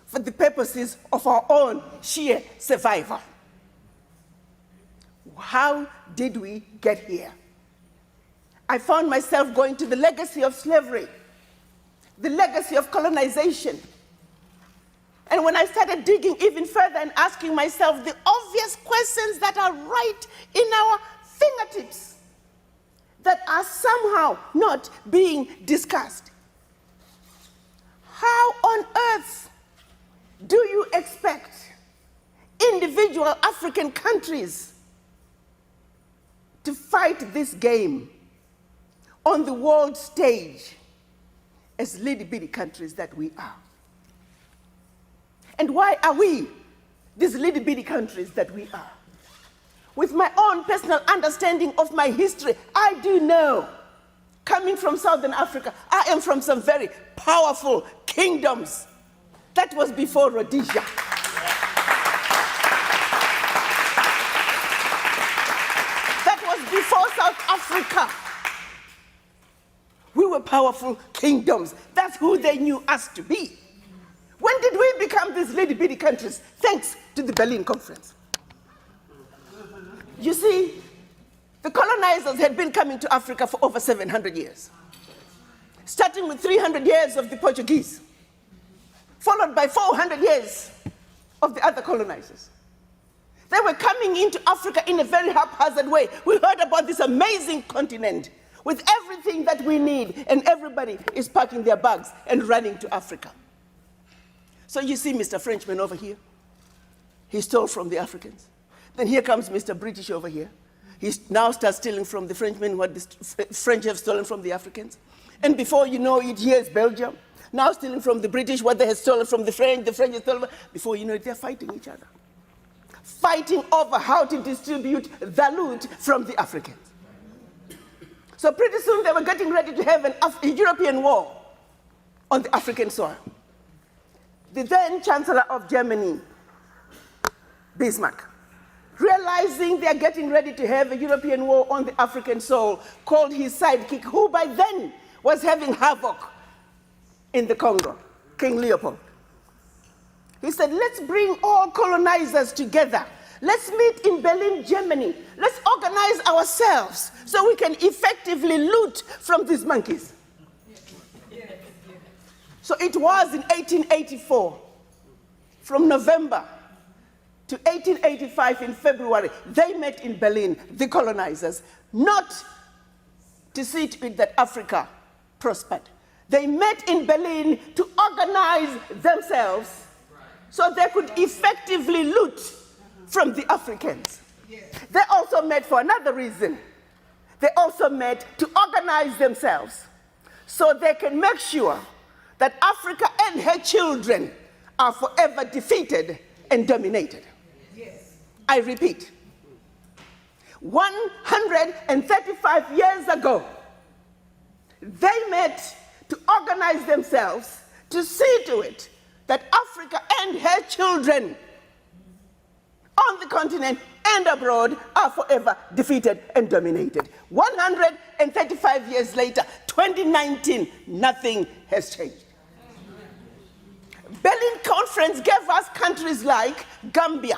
for the purposes of our own sheer survival. How did we get here? I found myself going to the legacy of slavery, the legacy of colonization. And when I started digging even further and asking myself the obvious questions that are right in our fingertips, that are somehow not being discussed. How on earth do you expect individual African countries to fight this game on the world stage as little-bitty countries that we are? And why are we these little-bitty countries that we are? With my own personal understanding of my history, I do know, coming from Southern Africa, I am from some very powerful kingdoms. That was before Rhodesia. That was before South Africa. We were powerful kingdoms. That's who they knew us to be. When did we become these little-bitty countries? Thanks to the Berlin Conference. You see, the colonizers had been coming to Africa for over 700 years, starting with 300 years of the Portuguese, followed by 400 years of the other colonizers. They were coming into Africa in a very haphazard way. We heard about this amazing continent with everything that we need, and everybody is packing their bags and running to Africa. So you see Mr. Frenchman over here, he stole from the Africans. Then here comes Mr. British over here. He now starts stealing from the Frenchmen what the French have stolen from the Africans. And before you know it, here is Belgium, now stealing from the British what they have stolen from the French have stolen. Before you know it, they're fighting each other. Fighting over how to distribute the loot from the Africans. So pretty soon they were getting ready to have a European war on the African soil. The then Chancellor of Germany, Bismarck, realizing they're getting ready to have a European war on the African soil, called his sidekick, who by then was having havoc in the Congo, King Leopold. He said, let's bring all colonizers together. Let's meet in Berlin, Germany. Let's organize ourselves so we can effectively loot from these monkeys. So it was in 1884, from November to 1885 in February, they met in Berlin, the colonizers, not to see to it that Africa prospered. They met in Berlin to organize themselves so they could effectively loot from the Africans. They also met for another reason. They also met to organize themselves so they can make sure that Africa and her children are forever defeated and dominated. I repeat, 135 years ago, they met to organize themselves to see to it that Africa and her children on the continent and abroad are forever defeated and dominated. 135 years later, 2019, nothing has changed. Berlin Conference gave us countries like Gambia,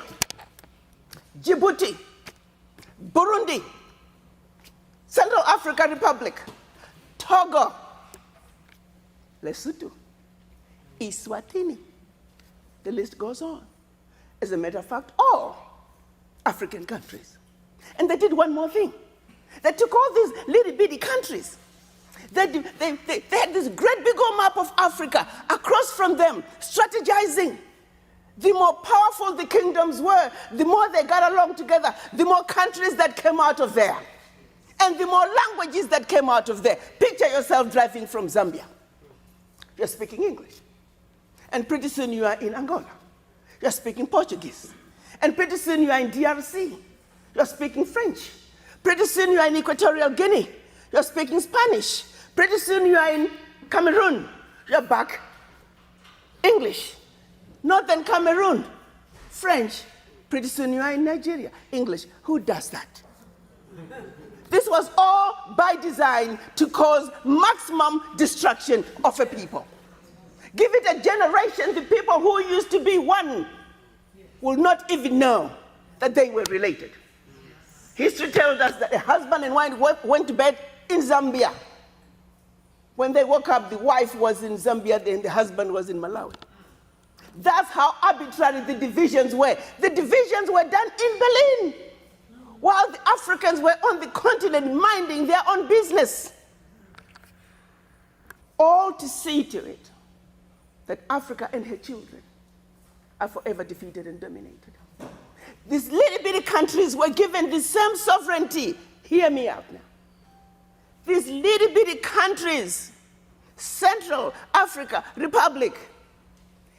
Djibouti, Burundi, Central African Republic, Togo, Lesotho, Eswatini. The list goes on. As a matter of fact, all African countries. And they did one more thing. They took all these little bitty countries. They had this great big old map of Africa, across from them, strategizing. The more powerful the kingdoms were, the more they got along together, the more countries that came out of there, and the more languages that came out of there. Picture yourself driving from Zambia. You're speaking English. And pretty soon you are in Angola. You're speaking Portuguese. And pretty soon you are in DRC. You're speaking French. Pretty soon you are in Equatorial Guinea. You're speaking Spanish. Pretty soon you are in Cameroon. You're back English. Northern Cameroon, French. Pretty soon you are in Nigeria, English. Who does that? This was all by design to cause maximum destruction of a people. Give it a generation, the people who used to be one will not even know that they were related. History tells us that a husband and wife went to bed in Zambia. When they woke up, the wife was in Zambia and the husband was in Malawi. That's how arbitrary the divisions were. The divisions were done in Berlin, while the Africans were on the continent minding their own business. All to see to it that Africa and her children are forever defeated and dominated. These little bitty countries were given the same sovereignty. Hear me out now. These little bitty countries, Central Africa Republic,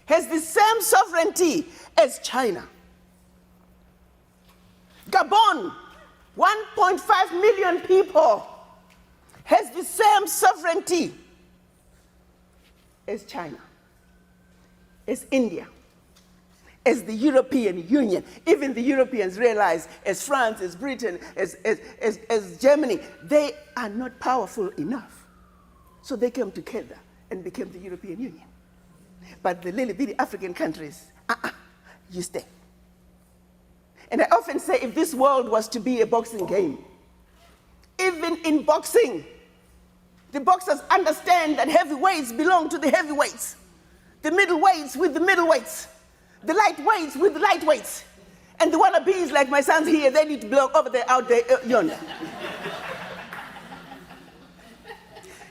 has the same sovereignty as China. Gabon, 1.5 million people, has the same sovereignty as China, as India, as the European Union. Even the Europeans realize, as France, as Britain, as Germany, they are not powerful enough. So they came together and became the European Union. But the little bitty African countries, you stay. And I often say, if this world was to be a boxing game, even in boxing, the boxers understand that heavyweights belong to the heavyweights, the middleweights with the middleweights, the lightweights with the lightweights, and the wannabes like my sons here, they need to belong over there, out there, yonder.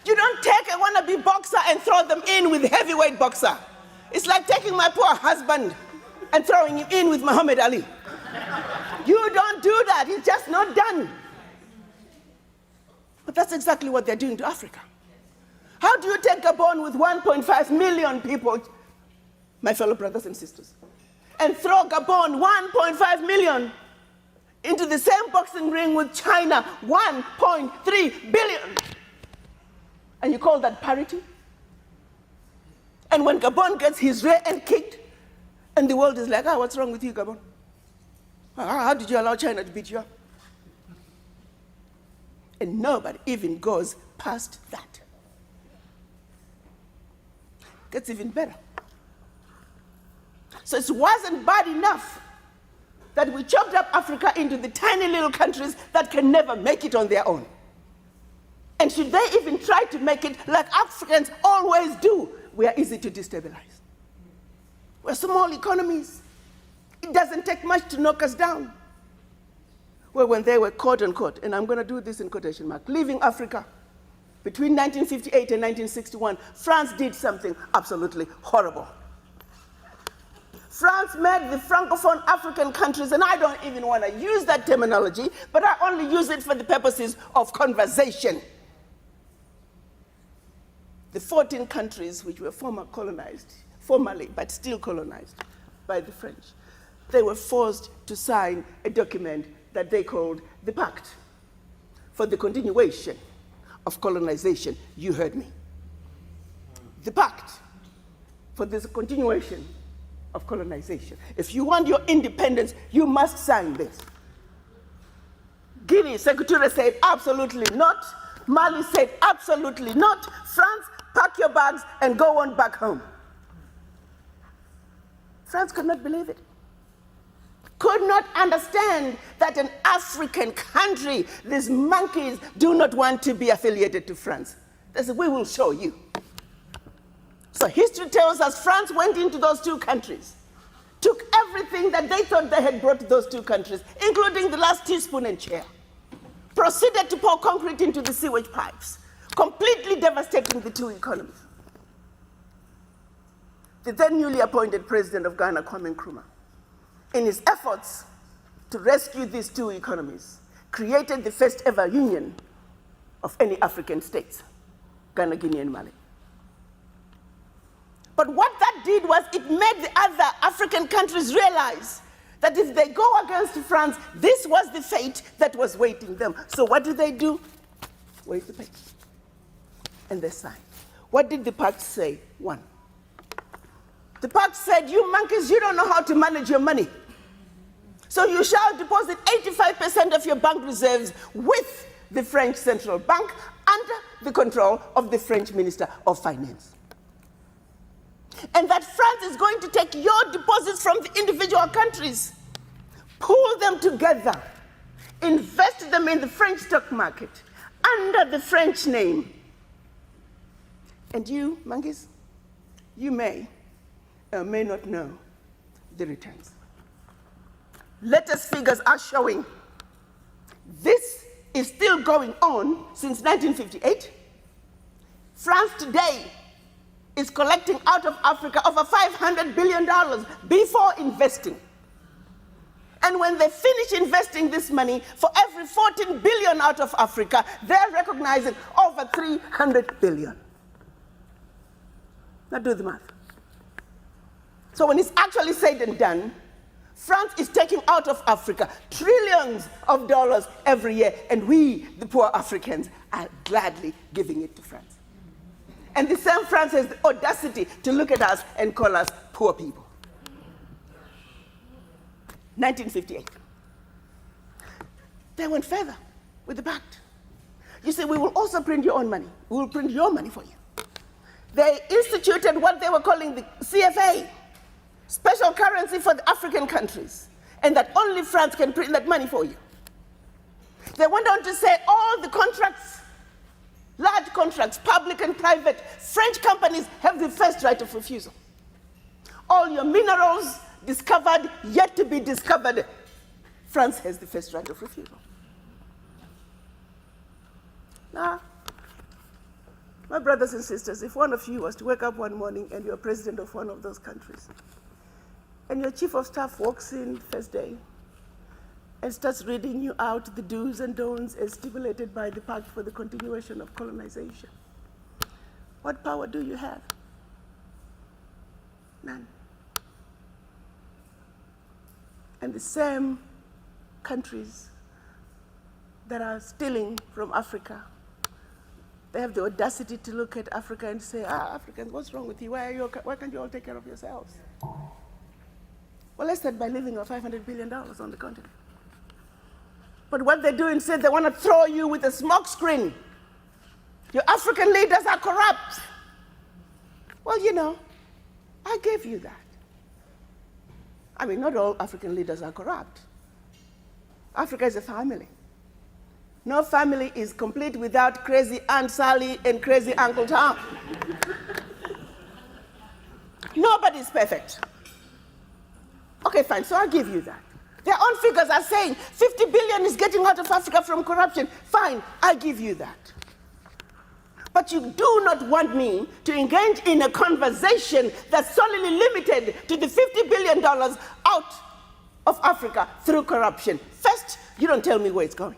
You don't take a wannabe boxer and throw them in with a heavyweight boxer. It's like taking my poor husband and throwing him in with Muhammad Ali. You don't do that. It's just not done. But that's exactly what they're doing to Africa. How do you take Gabon with 1.5 million people, my fellow brothers and sisters, and throw Gabon 1.5 million into the same boxing ring with China, 1.3 billion? And you call that parity? And when Gabon gets his rear end kicked, and the world is like, what's wrong with you, Gabon? How did you allow China to beat you up? And nobody even goes past that. Gets even better. So it wasn't bad enough that we chopped up Africa into the tiny little countries that can never make it on their own. And should they even try to make it like Africans always do, we are easy to destabilize. We're small economies. It doesn't take much to knock us down. Well, when they were quote unquote, and I'm going to do this in quotation mark, leaving Africa between 1958 and 1961, France did something absolutely horrible. France made the Francophone African countries, and I don't even want to use that terminology, but I only use it for the purposes of conversation. The 14 countries which were formally, but still colonized by the French, they were forced to sign a document that they called the Pact for the Continuation of Colonization. You heard me. The Pact for the Continuation of Colonization. If you want your independence, you must sign this. Guinea, Secretary said absolutely not. Mali said absolutely not. France, pack your bags and go on back home. France could not believe it. Could not understand that an African country, these monkeys, do not want to be affiliated to France. They said, we will show you. So history tells us France went into those two countries, took everything that they thought they had brought to those two countries, including the last teaspoon and chair, proceeded to pour concrete into the sewage pipes, completely devastating the two economies. The then newly appointed president of Ghana, Kwame Nkrumah, in his efforts to rescue these two economies, created the first ever union of any African states, Ghana, Guinea, and Mali. But what that did was it made the other African countries realize that if they go against France, this was the fate that was waiting them. So what did they do? Wave the paper. And they signed. What did the pact say? One. The pact said, you monkeys, you don't know how to manage your money. So you shall deposit 85% of your bank reserves with the French Central Bank under the control of the French Minister of Finance. and that France is going to take your deposits from the individual countries, pool them together, invest them in the French stock market under the French name. And you, monkeys, you may or may not know the returns. Latest figures are showing this is still going on since 1958. France today is collecting out of Africa over $500 billion before investing. And when they finish investing this money, for every 14 billion out of Africa, they're recognizing over 300 billion. Now do the math. So when it's actually said and done, France is taking out of Africa trillions of dollars every year, and we, the poor Africans, are gladly giving it to France. And the same France has the audacity to look at us and call us poor people. 1958. They went further with the pact. You see, we will also print your own money. We will print your money for you. They instituted what they were calling the CFA, special currency for the African countries, and that only France can print that money for you. They went on to say all the contracts, large contracts, public and private, French companies have the first right of refusal. All your minerals discovered, yet to be discovered, France has the first right of refusal. Now, my brothers and sisters, if one of you was to wake up one morning and you're president of one of those countries, and your chief of staff walks in first day and starts reading you out the do's and don'ts as stipulated by the Pact for the Continuation of Colonization, what power do you have? None. And the same countries that are stealing from Africa, they have the audacity to look at Africa and say, Africans, what's wrong with you? Why can't you all take care of yourselves? Well, let's start by leaving our $500 billion on the continent. But what they do instead, they want to throw you with a smoke screen. Your African leaders are corrupt. Well, you know, I gave you that. I mean, not all African leaders are corrupt. Africa is a family. No family is complete without crazy Aunt Sally and crazy Uncle Tom. Nobody's perfect. Okay, fine, so I'll give you that. Their own figures are saying 50 billion is getting out of Africa from corruption. Fine, I give you that. But you do not want me to engage in a conversation that's solely limited to the $50 billion out of Africa through corruption. First, you don't tell me where it's going.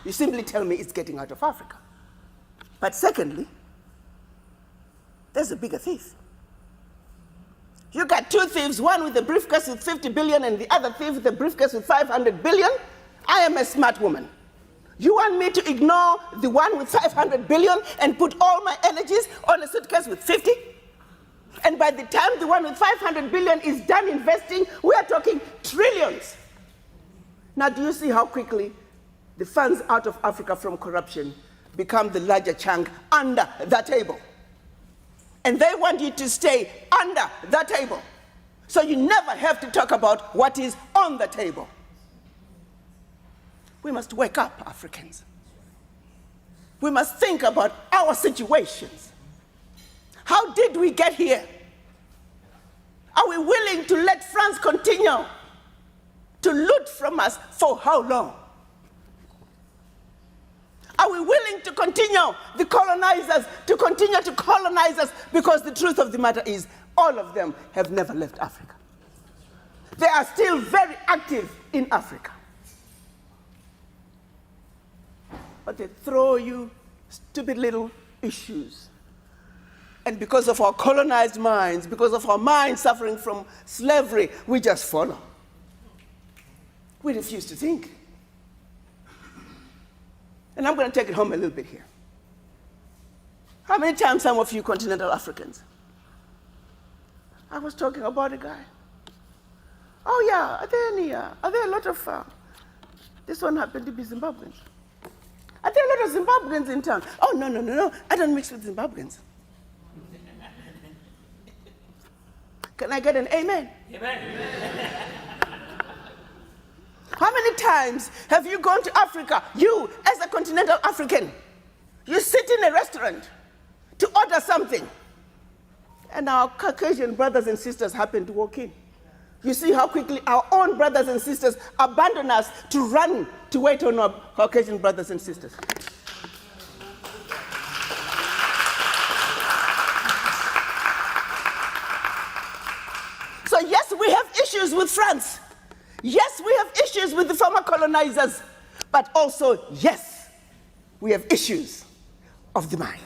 You simply tell me it's getting out of Africa. But secondly, there's a bigger thief. You got two thieves, one with a briefcase with 50 billion and the other thief with a briefcase with 500 billion. I am a smart woman. You want me to ignore the one with 500 billion and put all my energies on a suitcase with 50? And by the time the one with 500 billion is done investing, we are talking trillions. Now, do you see how quickly the funds out of Africa from corruption become the larger chunk under the table? And they want you to stay under the table. So you never have to talk about what is on the table. We must wake up, Africans. We must think about our situations. How did we get here? Are we willing to let France continue to loot from us for how long? Are we willing to continue, the colonizers, to continue to colonize us? Because the truth of the matter is, all of them have never left Africa. They are still very active in Africa. But they throw you stupid little issues. And because of our colonized minds, because of our minds suffering from slavery, we just follow. We refuse to think. And I'm going to take it home a little bit here. How many times some of you continental Africans? I was talking about a guy. Oh yeah, are there a lot of, this one happened to be Zimbabweans. Are there a lot of Zimbabweans in town? Oh, no, I don't mix with Zimbabweans. Can I get an amen? Amen. How many times have you gone to Africa, you as a continental African, you sit in a restaurant to order something, and our Caucasian brothers and sisters happen to walk in. You see how quickly our own brothers and sisters abandon us to run to wait on our Caucasian brothers and sisters. So yes, we have issues with France. Yes, we have issues with the former colonizers. But also, yes, we have issues of the mind.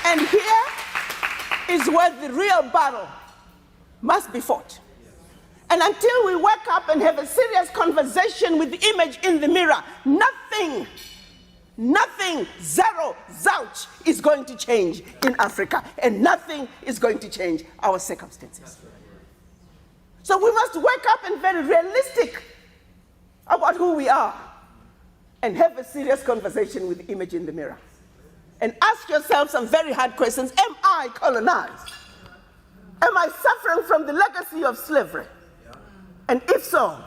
And here is where the real battle must be fought. And until we wake up and have a serious conversation with the image in the mirror, nothing, zero, zouch, is going to change in Africa, and nothing is going to change our circumstances. So we must wake up and be very realistic about who we are and have a serious conversation with the image in the mirror. And ask yourself some very hard questions. Am I colonized? Am I suffering from the legacy of slavery? And if so,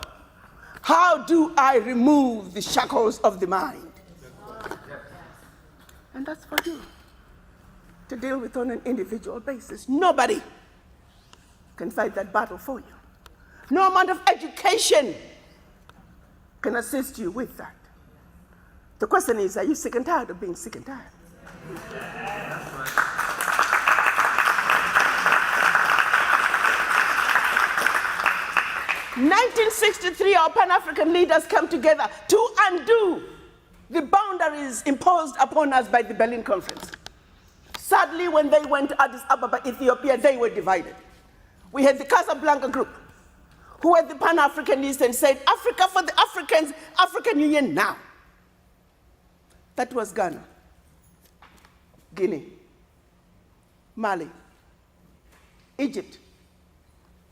how do I remove the shackles of the mind? And that's for you to deal with on an individual basis. Nobody can fight that battle for you. No amount of education can assist you with that. The question is, are you sick and tired of being sick and tired? 1963, our Pan-African leaders came together to undo the boundaries imposed upon us by the Berlin Conference. Sadly, when they went to Addis Ababa, Ethiopia, they were divided. We had the Casablanca group, who were the Pan-Africanists and said, Africa for the Africans, African Union now. That was Ghana, Guinea, Mali, Egypt,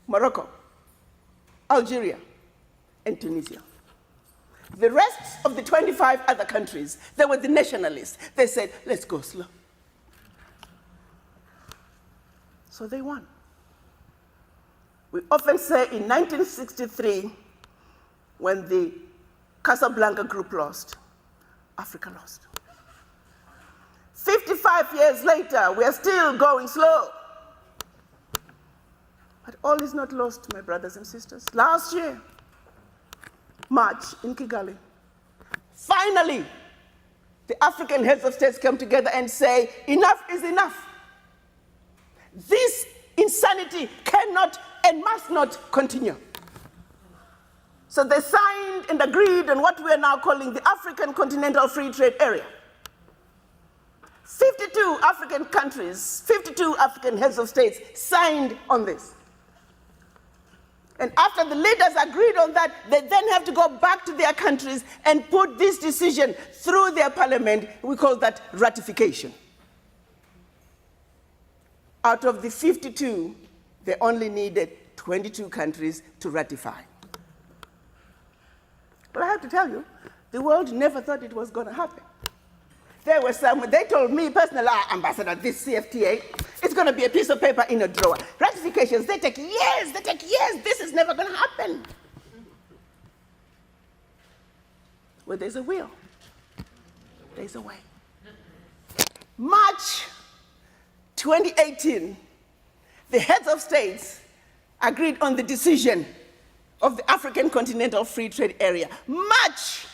Morocco, Algeria, and Tunisia. The rest of the 25 other countries, they were the nationalists. They said, let's go slow. So they won. We often say in 1963, when the Casablanca group lost, Africa lost. 55 years later, we are still going slow. But all is not lost, my brothers and sisters. Last year, March in Kigali, finally, the African heads of states come together and say, enough is enough. This insanity cannot and must not continue. So they signed and agreed on what we are now calling the African Continental Free Trade Area. 52 African countries, 52 African heads of states signed on this. And after the leaders agreed on that, they then have to go back to their countries and put this decision through their parliament. We call that ratification. Out of the 52, they only needed 22 countries to ratify. But I have to tell you, the world never thought it was going to happen. There were some, they told me personally, Ambassador, this CFTA, it's going to be a piece of paper in a drawer. Ratifications, they take years, this is never going to happen. Where there's a will, there's a way. March 2018, the heads of states agreed on the decision of the African Continental Free Trade Area. March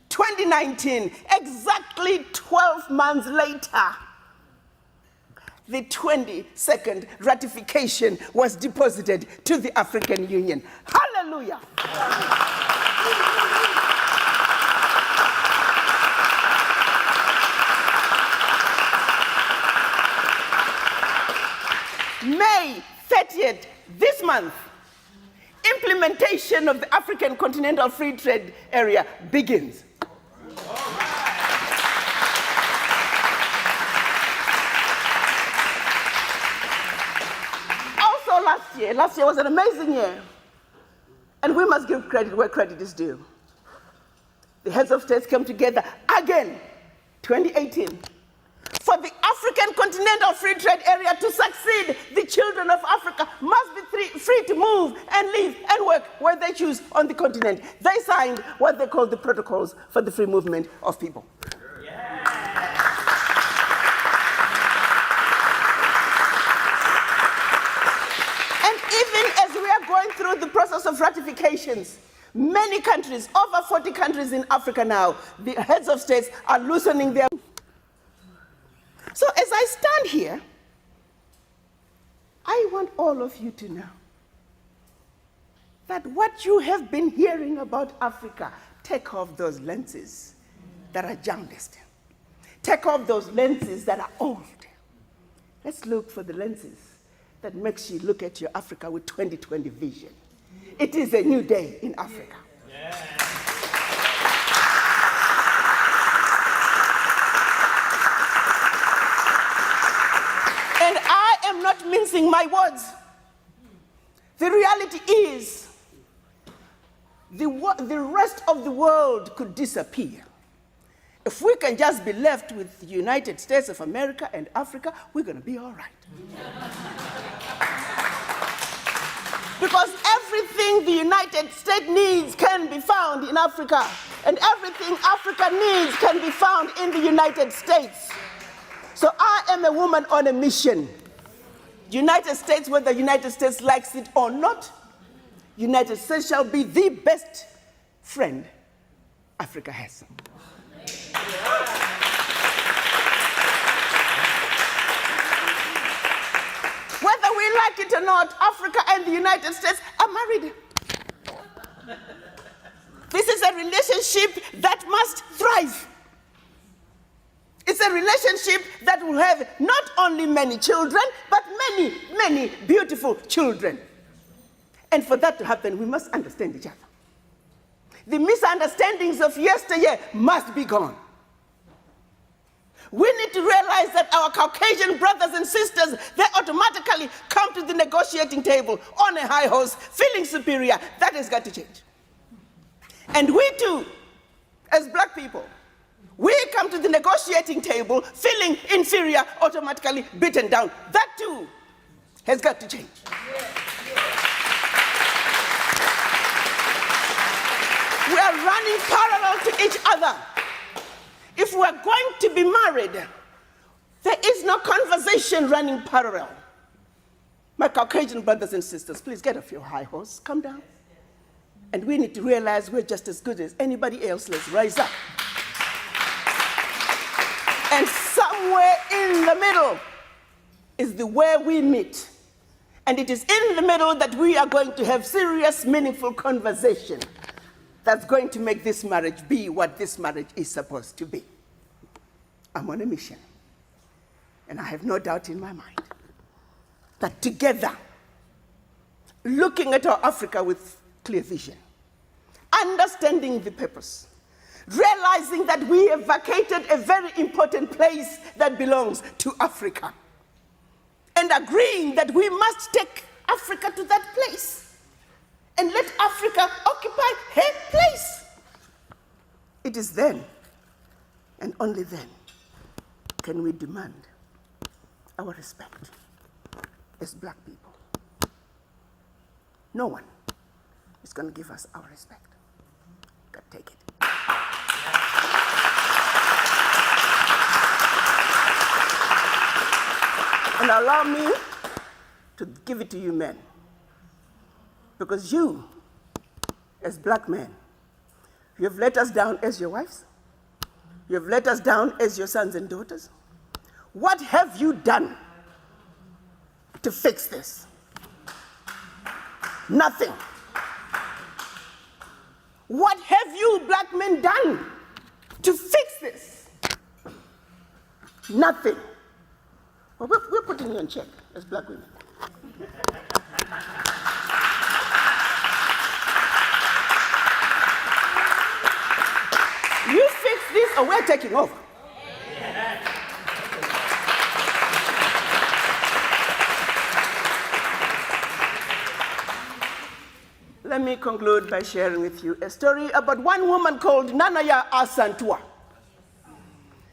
2019, exactly 12 months later, the 22nd ratification was deposited to the African Union. Hallelujah. May 30th, this month, implementation of the African Continental Free Trade Area begins. Also last year was an amazing year, and we must give credit where credit is due. The heads of states came together again, 2018, Continental Free Trade Area to succeed, the children of Africa must be free to move and live and work where they choose on the continent. They signed what they call the Protocols for the Free Movement of People. And even as we are going through the process of ratifications, many countries, over 40 countries in Africa now, the heads of states are loosening their... So as I stand here, I want all of you to know that what you have been hearing about Africa, take off those lenses that are jaundiced. Take off those lenses that are old. Let's look for the lenses that makes you look at your Africa with 2020 vision. It is a new day in Africa. Yeah. And I am not mincing my words. The reality is, the rest of the world could disappear. If we can just be left with the United States of America and Africa, we're going to be all right. Because everything the United States needs can be found in Africa, and everything Africa needs can be found in the United States. So I am a woman on a mission. United States, whether the United States likes it or not, United States shall be the best friend Africa has. Whether we like it or not, Africa and the United States are married. This is a relationship that must thrive. It's a relationship that will have not only many children, but many, many beautiful children. And for that to happen, we must understand each other. The misunderstandings of yesteryear must be gone. We need to realize that our Caucasian brothers and sisters, they automatically come to the negotiating table on a high horse, feeling superior. That has got to change. And we too, as black people, we come to the negotiating table feeling inferior, automatically beaten down. That too has got to change. We are running parallel to each other. If we're going to be married, there is no conversation running parallel. My Caucasian brothers and sisters, please get off your high horse, come down. And we need to realize we're just as good as anybody else. Let's rise up. And somewhere in the middle is the where we meet. And it is in the middle that we are going to have serious, meaningful conversation that's going to make this marriage be what this marriage is supposed to be. I'm on a mission. And I have no doubt in my mind that together, looking at our Africa with clear vision, understanding the purpose, realizing that we have vacated a very important place that belongs to Africa, and agreeing that we must take Africa to that place and let Africa occupy her place. It is then, and only then, can we demand our respect as black people. No one is going to give us our respect. God, take it. And allow me to give it to you men. Because you, as black men, you have let us down as your wives. You have let us down as your sons and daughters. What have you done to fix this? Nothing. What have you black men done to fix this? Nothing. Well, we're putting you in check as black women. You fix this or we're taking over. Let me conclude by sharing with you a story about one woman called Nanaya Asantua.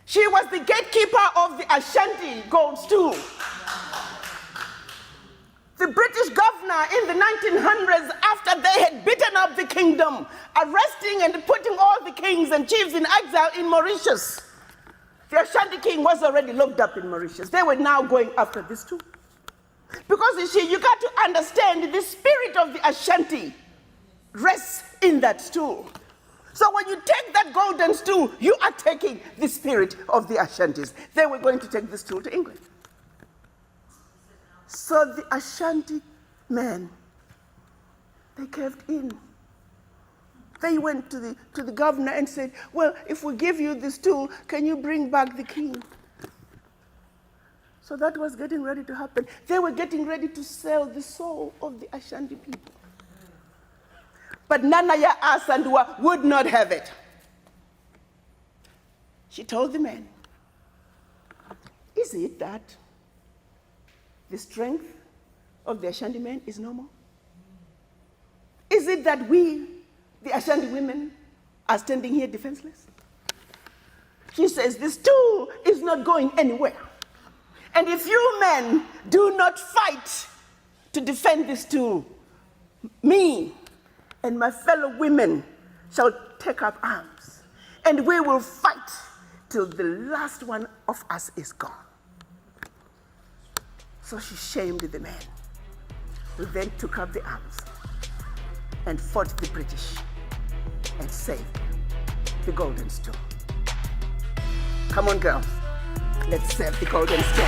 She was the gatekeeper of the Ashanti gold stool. The British governor in the 1900s, after they had beaten up the kingdom, arresting and putting all the kings and chiefs in exile in Mauritius. The Ashanti king was already locked up in Mauritius. They were now going after this too. Because you see, you got to understand the spirit of the Ashanti rests in that stool. So when you take that golden stool, you are taking the spirit of the Ashantis. They were going to take the stool to England. So the Ashanti men, they caved in. They went to the governor and said, well, if we give you this stool, can you bring back the king? So that was getting ready to happen. They were getting ready to sell the soul of the Ashanti people. But Nanaya Asandua would not have it. She told the men, is it that the strength of the Ashanti men is no more? Is it that we, the Ashanti women, are standing here defenseless? She says, this stool is not going anywhere. And if you men do not fight to defend this stool, me and my fellow women shall take up arms, and we will fight till the last one of us is gone. So she shamed the men, who then took up the arms and fought the British and saved the golden stool. Come on, girls, let's save the golden stool.